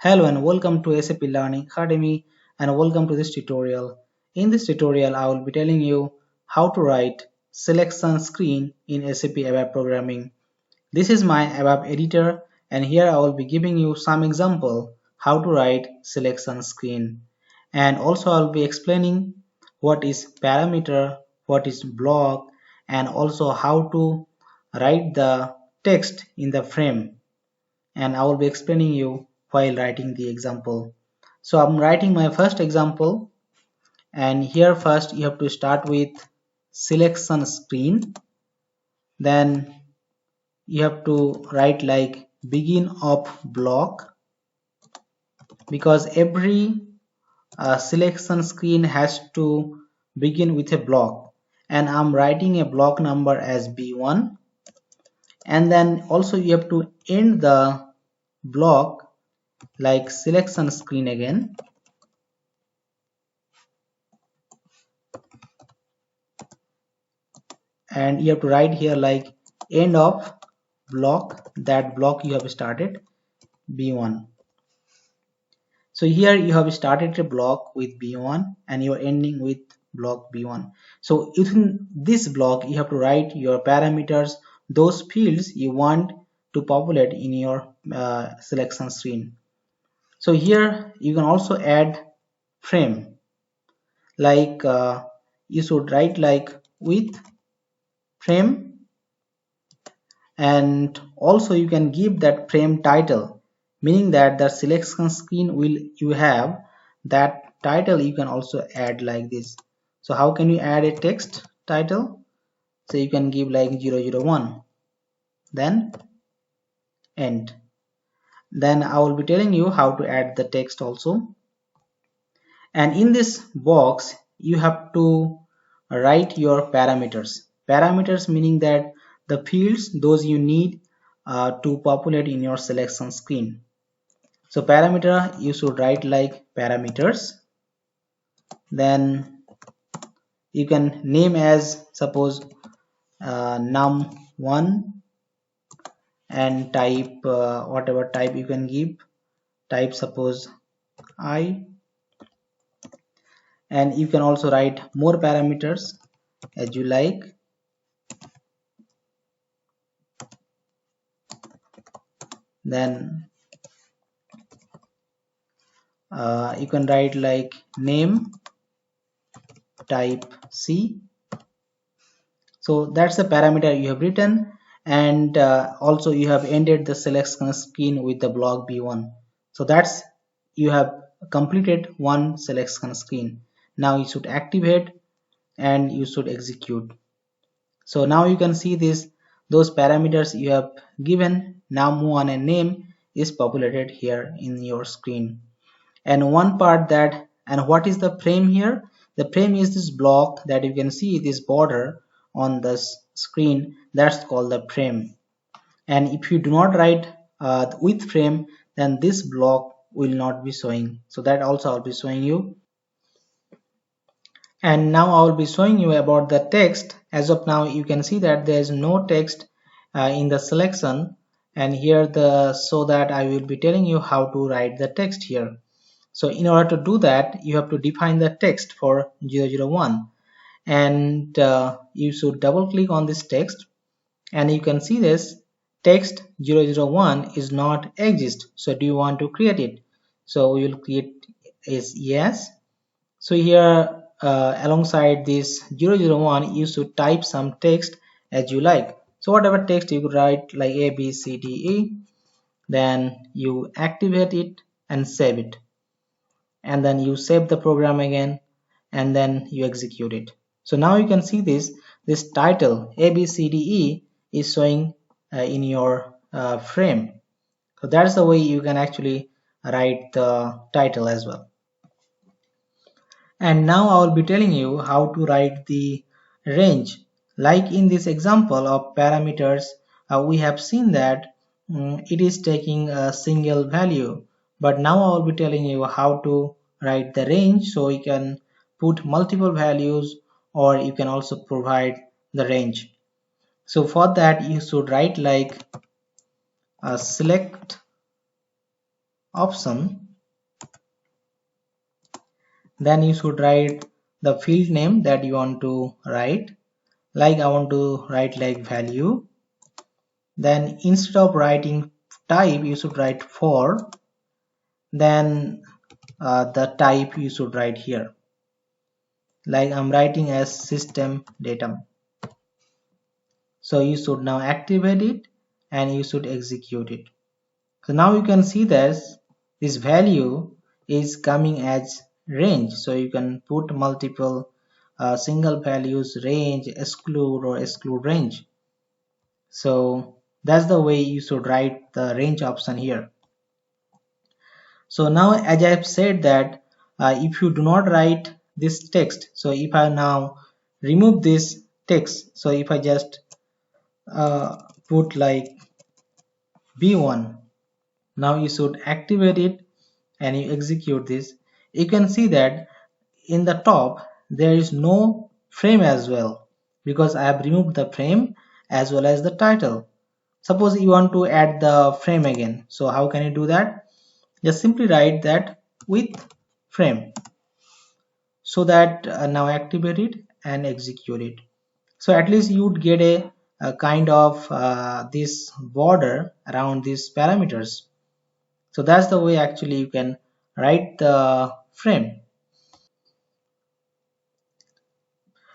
Hello and welcome to SAP Learning Academy and welcome to this tutorial. In this tutorial, I will be telling you how to write selection screen in SAP ABAP Programming. This is my ABAP editor and here I will be giving you some example how to write selection screen. And also I will be explaining what is parameter, what is block, and also how to write the text in the frame. And I will be explaining you while writing the example. So I'm writing my first example, and here first you have to start with selection screen. Then you have to write like begin of block, because every selection screen has to begin with a block, and I'm writing a block number as B1. And then also you have to end the block like selection screen again, and you have to write here like end of block, that block you have started B1. So here you have started a block with B1 and you're ending with block B1. So within this block you have to write your parameters, those fields you want to populate in your selection screen. So here you can also add frame, like you should write like with frame, and also you can give that frame title, meaning that the selection screen will you have that title you can also add like this. So how can you add a text title? So you can give like 001, then end. Then I will be telling you how to add the text also. And in this box you have to write your parameters meaning that the fields those you need to populate in your selection screen. So parameter you should write like parameters, then you can name as suppose num1, and type whatever type you can give, type suppose I, and you can also write more parameters as you like. Then you can write like name type C. So that's the parameter you have written, and also you have ended the selection screen with the block B1. So that's you have completed one selection screen. Now you should activate and you should execute. So now you can see this, those parameters you have given, num1 and name, is populated here in your screen. And one part that, and what is the frame here? The frame is this block that you can see, this border on the screen, that's called the frame. And if you do not write with frame, then this block will not be showing. So that also I'll be showing you. And now I will be showing you about the text. As of now you can see that there is no text in the selection, and here so that I will be telling you how to write the text here. So in order to do that, you have to define the text for 001, and you should double click on this text, and you can see this text 001 is not exist. So do you want to create it? So we will create is yes. So here alongside this 001 you should type some text as you like. So whatever text you could write like A B C D E, then you activate it and save it, and then you save the program again, and then you execute it. So now you can see this title ABCDE is showing in your frame. So that's the way you can actually write the title as well. And now I will be telling you how to write the range. Like in this example of parameters, we have seen that it is taking a single value, but now I will be telling you how to write the range, so you can put multiple values or you can also provide the range. So for that you should write like select option, then you should write the field name that you want to write. Like I want to write like value. Then instead of writing type, you should write for. Then the type you should write here. Like I'm writing as system datum. So you should now activate it and you should execute it. So now you can see this value is coming as range. So you can put multiple single values, range, exclude or exclude range. So that's the way you should write the range option here. So now as I have said that if you do not write this text, so if I now remove this text, so if I just put like B1, now you should activate it and you execute this, you can see that in the top there is no frame as well, because I have removed the frame as well as the title. Suppose you want to add the frame again, so how can you do that? Just simply write that with frame, so that now activate it and execute it. So at least you would get a kind of this border around these parameters. So that's the way actually you can write the frame.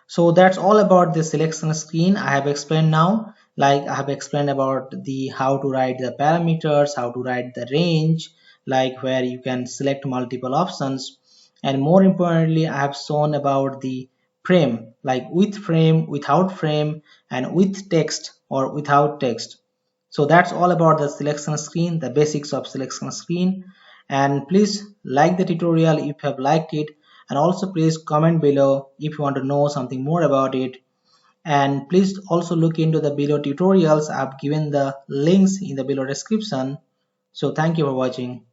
So that's all about the selection screen. I have explained now, like I have explained about the how to write the parameters, how to write the range, like where you can select multiple options, and more importantly I have shown about the frame, like with frame, without frame, and with text or without text. So that's all about the selection screen, the basics of selection screen. And please like the tutorial if you have liked it, and also please comment below if you want to know something more about it. And please also look into the below tutorials. I've given the links in the below description. So thank you for watching.